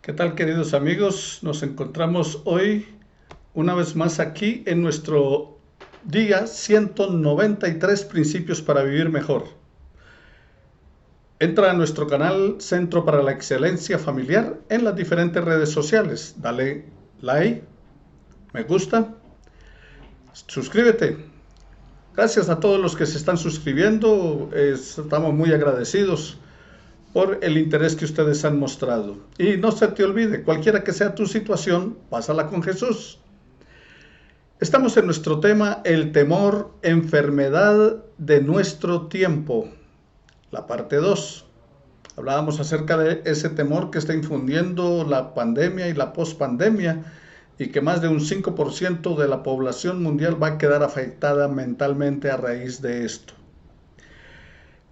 ¿Qué tal, queridos amigos? Nos encontramos hoy una vez más aquí en nuestro día 193 principios para vivir mejor. Entra a nuestro canal Centro para la Excelencia Familiar en las diferentes redes sociales. Dale like, me gusta, suscríbete. Gracias a todos los que se están suscribiendo. Estamos muy agradecidos por el interés que ustedes han mostrado. Y no se te olvide, cualquiera que sea tu situación, pásala con Jesús. Estamos en nuestro tema, el temor, enfermedad de nuestro tiempo, la parte 2. Hablábamos acerca de ese temor que está infundiendo la pandemia y la pospandemia, y que más de un 5% de la población mundial va a quedar afectada mentalmente a raíz de esto.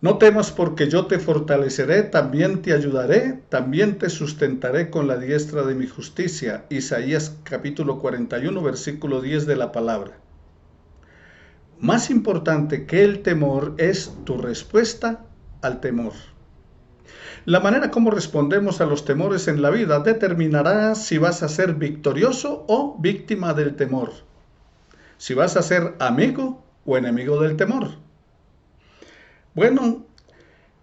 No temas, porque yo te fortaleceré, también te ayudaré, también te sustentaré con la diestra de mi justicia. Isaías capítulo 41, versículo 10 de la palabra. Más importante que el temor es tu respuesta al temor. La manera como respondemos a los temores en la vida determinará si vas a ser victorioso o víctima del temor, si vas a ser amigo o enemigo del temor. Bueno,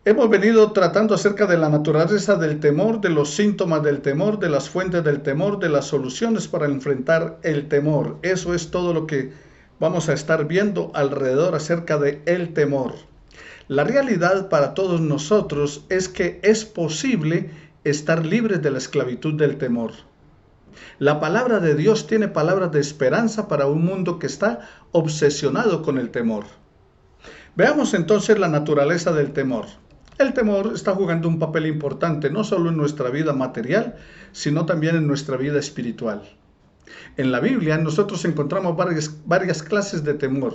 hemos venido tratando acerca de la naturaleza del temor, de los síntomas del temor, de las fuentes del temor, de las soluciones para enfrentar el temor. Eso es todo lo que vamos a estar viendo alrededor acerca de el temor. La realidad para todos nosotros es que es posible estar libres de la esclavitud del temor. La palabra de Dios tiene palabras de esperanza para un mundo que está obsesionado con el temor. Veamos entonces la naturaleza del temor. El temor está jugando un papel importante no solo en nuestra vida material, sino también en nuestra vida espiritual. En la Biblia nosotros encontramos varias clases de temor,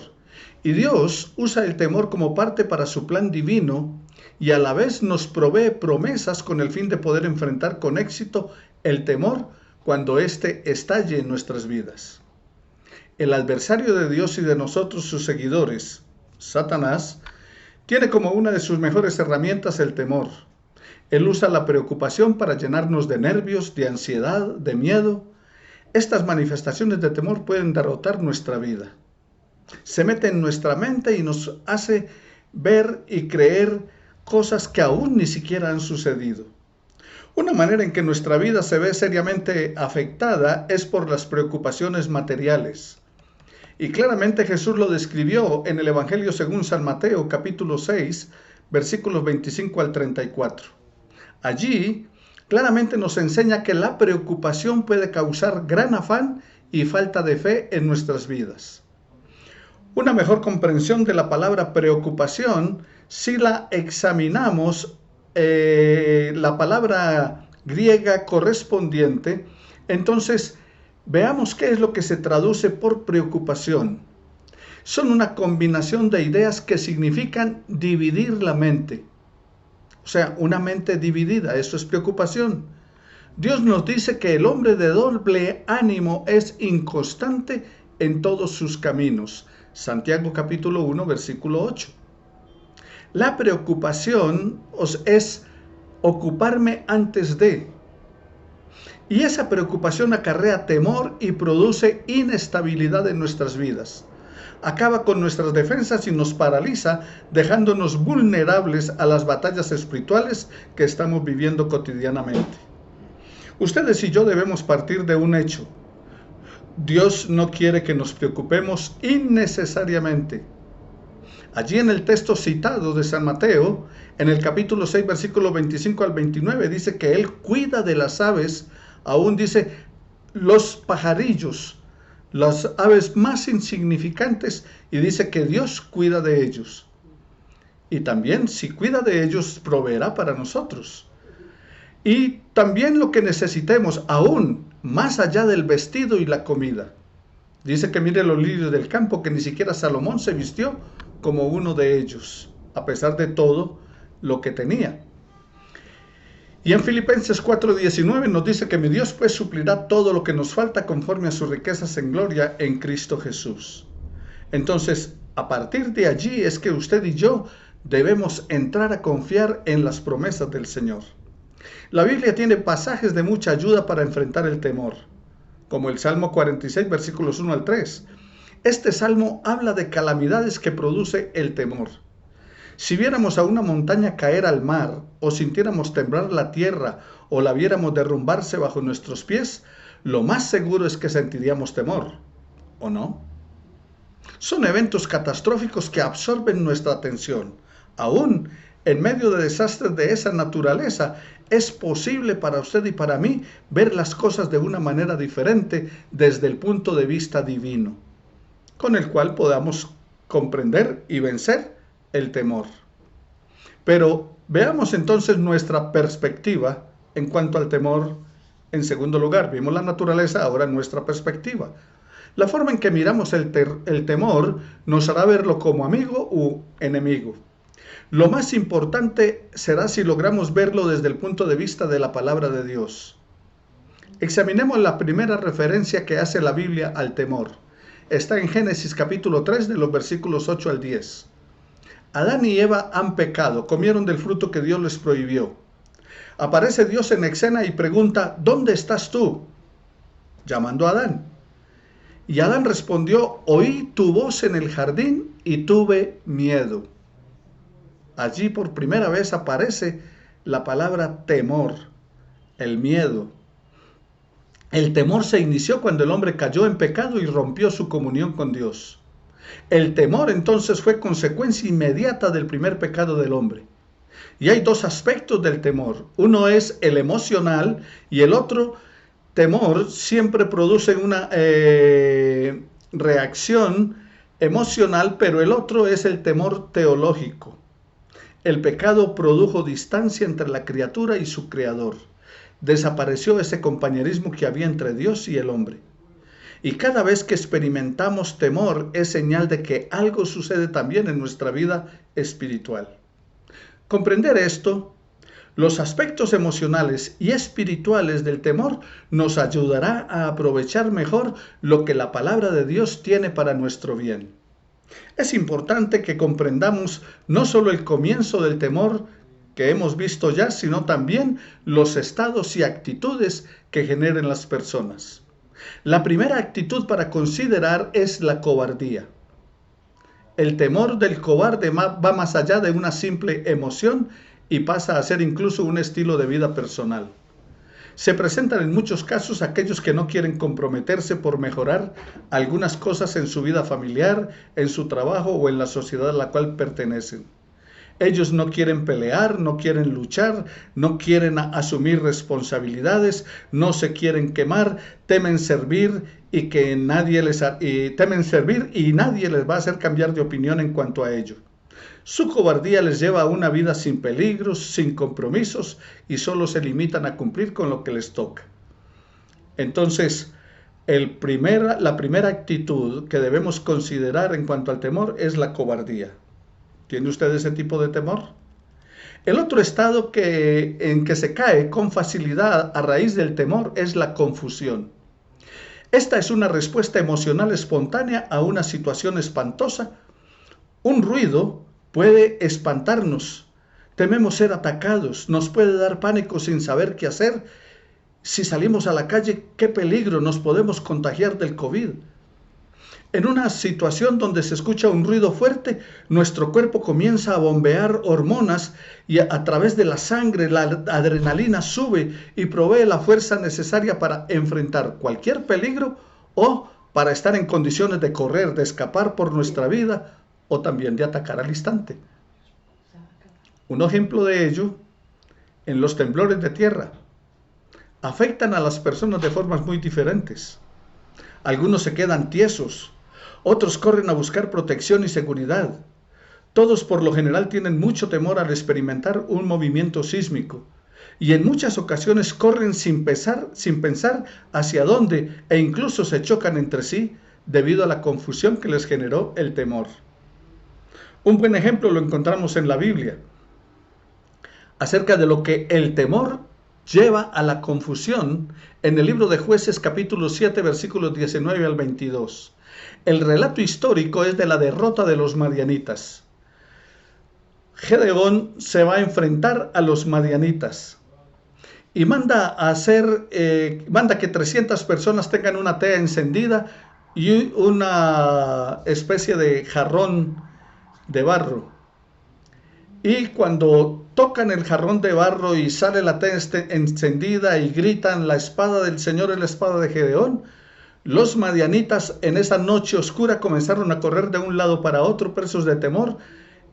y Dios usa el temor como parte para su plan divino, y a la vez nos provee promesas con el fin de poder enfrentar con éxito el temor cuando éste estalle en nuestras vidas. El adversario de Dios y de nosotros, sus seguidores, Satanás, tiene como una de sus mejores herramientas el temor. Él usa la preocupación para llenarnos de nervios, de ansiedad, de miedo. Estas manifestaciones de temor pueden derrotar nuestra vida. Se mete en nuestra mente y nos hace ver y creer cosas que aún ni siquiera han sucedido. Una manera en que nuestra vida se ve seriamente afectada es por las preocupaciones materiales. Y claramente Jesús lo describió en el Evangelio según San Mateo, capítulo 6, versículos 25 al 34. Allí claramente nos enseña que la preocupación puede causar gran afán y falta de fe en nuestras vidas. Una mejor comprensión de la palabra preocupación, si la examinamos, la palabra griega correspondiente, entonces veamos qué es lo que se traduce por preocupación. Son una combinación de ideas que significan dividir la mente. O sea, una mente dividida, eso es preocupación. Dios nos dice que el hombre de doble ánimo es inconstante en todos sus caminos. Santiago capítulo 1, versículo 8. La preocupación es ocuparme antes de. Y esa preocupación acarrea temor y produce inestabilidad en nuestras vidas. Acaba con nuestras defensas y nos paraliza, dejándonos vulnerables a las batallas espirituales que estamos viviendo cotidianamente. Ustedes y yo debemos partir de un hecho. Dios no quiere que nos preocupemos innecesariamente. Allí en el texto citado de San Mateo, en el capítulo 6, versículo 25 al 29, dice que Él cuida de las aves, aún dice los pajarillos, las aves más insignificantes, y dice que Dios cuida de ellos. Y también, si cuida de ellos, proveerá para nosotros. Y también lo que necesitemos, aún más allá del vestido y la comida. Dice que mire los lirios del campo, que ni siquiera Salomón se vistió como uno de ellos, a pesar de todo lo que tenía. Y en Filipenses 4:19 nos dice que mi Dios pues suplirá todo lo que nos falta conforme a sus riquezas en gloria en Cristo Jesús. Entonces, a partir de allí es que usted y yo debemos entrar a confiar en las promesas del Señor. La Biblia tiene pasajes de mucha ayuda para enfrentar el temor, como el Salmo 46, versículos 1 al 3. Este salmo habla de calamidades que produce el temor. Si viéramos a una montaña caer al mar, o sintiéramos temblar la tierra, o la viéramos derrumbarse bajo nuestros pies, lo más seguro es que sentiríamos temor, ¿o no? Son eventos catastróficos que absorben nuestra atención. Aún en medio de desastres de esa naturaleza, es posible para usted y para mí ver las cosas de una manera diferente desde el punto de vista divino, con el cual podamos comprender y vencer el temor. Pero veamos entonces nuestra perspectiva en cuanto al temor. En segundo lugar, vimos la naturaleza, ahora nuestra perspectiva. La forma en que miramos el temor nos hará verlo como amigo u enemigo. Lo más importante será si logramos verlo desde el punto de vista de la palabra de Dios. Examinemos la primera referencia que hace la Biblia al temor. Está en Génesis capítulo 3 de los versículos 8 al 10. Adán y Eva han pecado, comieron del fruto que Dios les prohibió. Aparece Dios en escena y pregunta, ¿dónde estás tú?, llamando a Adán. Y Adán respondió, oí tu voz en el jardín y tuve miedo. Allí por primera vez aparece la palabra temor, el miedo. El temor se inició cuando el hombre cayó en pecado y rompió su comunión con Dios. El temor entonces fue consecuencia inmediata del primer pecado del hombre. Y hay dos aspectos del temor. Uno es el emocional y el otro, temor, siempre produce una reacción emocional, pero el otro es el temor teológico. El pecado produjo distancia entre la criatura y su creador. Desapareció ese compañerismo que había entre Dios y el hombre. Y cada vez que experimentamos temor es señal de que algo sucede también en nuestra vida espiritual. Comprender esto, los aspectos emocionales y espirituales del temor nos ayudará a aprovechar mejor lo que la palabra de Dios tiene para nuestro bien. Es importante que comprendamos no solo el comienzo del temor que hemos visto ya, sino también los estados y actitudes que generan las personas. La primera actitud para considerar es la cobardía. El temor del cobarde va más allá de una simple emoción y pasa a ser incluso un estilo de vida personal. Se presentan en muchos casos aquellos que no quieren comprometerse por mejorar algunas cosas en su vida familiar, en su trabajo o en la sociedad a la cual pertenecen. Ellos no quieren pelear, no quieren luchar, no quieren asumir responsabilidades, no se quieren quemar, temen servir y nadie les va a hacer cambiar de opinión en cuanto a ello. Su cobardía les lleva a una vida sin peligros, sin compromisos y solo se limitan a cumplir con lo que les toca. Entonces, la primera actitud que debemos considerar en cuanto al temor es la cobardía. ¿Tiene usted ese tipo de temor? El otro estado en que se cae con facilidad a raíz del temor es la confusión. Esta es una respuesta emocional espontánea a una situación espantosa. Un ruido puede espantarnos, tememos ser atacados, nos puede dar pánico sin saber qué hacer. Si salimos a la calle, qué peligro, nos podemos contagiar del COVID. En una situación donde se escucha un ruido fuerte, nuestro cuerpo comienza a bombear hormonas y a través de la sangre la adrenalina sube y provee la fuerza necesaria para enfrentar cualquier peligro o para estar en condiciones de correr, de escapar por nuestra vida o también de atacar al instante. Un ejemplo de ello, en los temblores de tierra, afectan a las personas de formas muy diferentes. Algunos se quedan tiesos, otros corren a buscar protección y seguridad. Todos por lo general tienen mucho temor al experimentar un movimiento sísmico y en muchas ocasiones corren sin pensar hacia dónde e incluso se chocan entre sí debido a la confusión que les generó el temor. Un buen ejemplo lo encontramos en la Biblia, acerca de lo que el temor lleva a la confusión en el libro de Jueces capítulo 7 versículos 19 al 22. El relato histórico es de la derrota de los madianitas. Gedeón se va a enfrentar a los madianitas. y manda que 300 personas tengan una tea encendida y una especie de jarrón de barro. Y cuando tocan el jarrón de barro y sale la tea encendida y gritan: la espada del Señor es la espada de Gedeón, los madianitas en esa noche oscura comenzaron a correr de un lado para otro, presos de temor.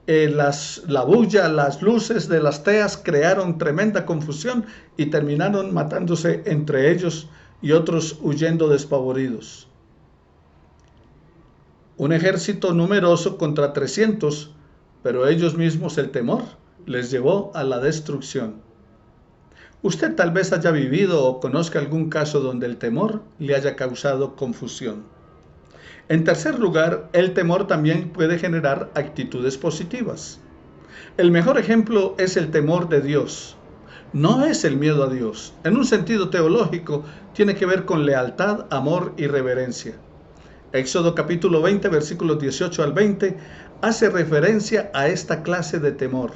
La bulla, las luces de las teas crearon tremenda confusión y terminaron matándose entre ellos y otros huyendo despavoridos. Un ejército numeroso contra 300, pero ellos mismos, el temor les llevó a la destrucción. Usted tal vez haya vivido o conozca algún caso donde el temor le haya causado confusión. En tercer lugar, el temor también puede generar actitudes positivas. El mejor ejemplo es el temor de Dios. No es el miedo a Dios. En un sentido teológico, tiene que ver con lealtad, amor y reverencia. Éxodo capítulo 20, versículos 18 al 20, hace referencia a esta clase de temor.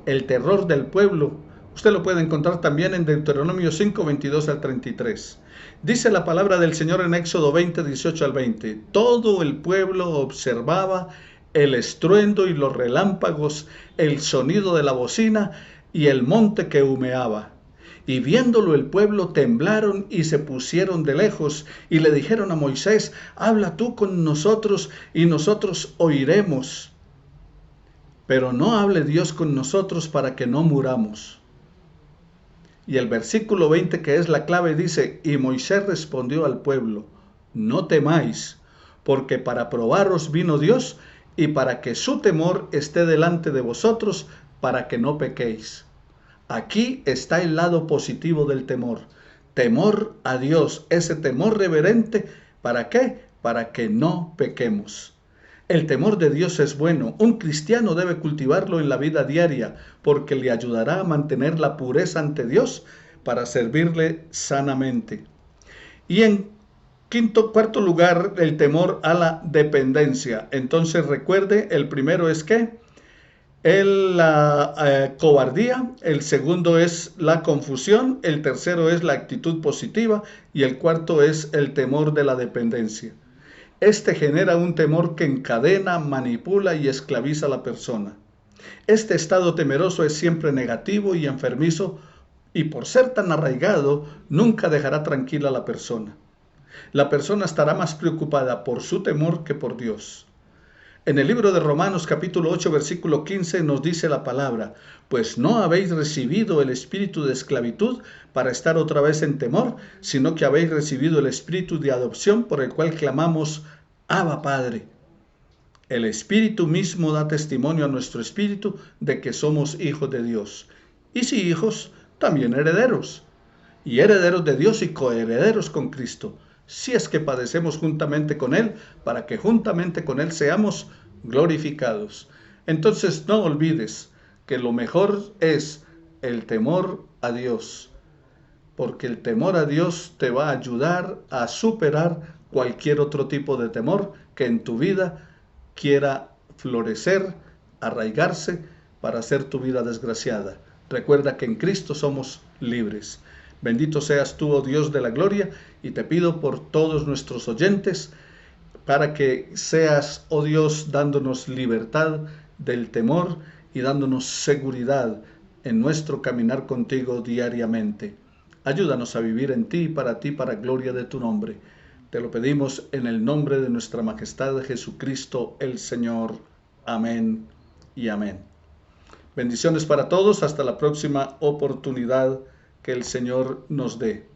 El terror del pueblo, usted lo puede encontrar también en Deuteronomio 5, 22 al 33. Dice la palabra del Señor en Éxodo 20, 18 al 20. Todo el pueblo observaba el estruendo y los relámpagos, el sonido de la bocina y el monte que humeaba. Y viéndolo el pueblo temblaron y se pusieron de lejos y le dijeron a Moisés: habla tú con nosotros y nosotros oiremos. Pero no hable Dios con nosotros para que no muramos. Y el versículo 20, que es la clave, dice: y Moisés respondió al pueblo: no temáis, porque para probaros vino Dios y para que su temor esté delante de vosotros, para que no pequéis. Aquí está el lado positivo del temor. Temor a Dios, ese temor reverente. ¿Para qué? Para que no pequemos. El temor de Dios es bueno. Un cristiano debe cultivarlo en la vida diaria porque le ayudará a mantener la pureza ante Dios para servirle sanamente. Y en cuarto lugar, el temor a la dependencia. Entonces recuerde, el primero es ¿qué? La cobardía, el segundo es la confusión, el tercero es la actitud positiva y el cuarto es el temor de la dependencia. Este genera un temor que encadena, manipula y esclaviza a la persona. Este estado temeroso es siempre negativo y enfermizo y por ser tan arraigado nunca dejará tranquila a la persona. La persona estará más preocupada por su temor que por Dios. En el libro de Romanos capítulo 8 versículo 15 nos dice la palabra: pues no habéis recibido el espíritu de esclavitud para estar otra vez en temor, sino que habéis recibido el espíritu de adopción por el cual clamamos: Abba, Padre. El espíritu mismo da testimonio a nuestro espíritu de que somos hijos de Dios. Y si hijos, también herederos. Y herederos de Dios y coherederos con Cristo, si es que padecemos juntamente con Él, para que juntamente con Él seamos glorificados. Entonces no olvides que lo mejor es el temor a Dios, porque el temor a Dios te va a ayudar a superar cualquier otro tipo de temor que en tu vida quiera florecer, arraigarse para hacer tu vida desgraciada. Recuerda que en Cristo somos libres. Bendito seas tú, oh Dios de la gloria, y te pido por todos nuestros oyentes, para que seas, oh Dios, dándonos libertad del temor y dándonos seguridad en nuestro caminar contigo diariamente. Ayúdanos a vivir en ti y para gloria de tu nombre. Te lo pedimos en el nombre de nuestra majestad Jesucristo el Señor. Amén y amén. Bendiciones para todos. Hasta la próxima oportunidad que el Señor nos dé.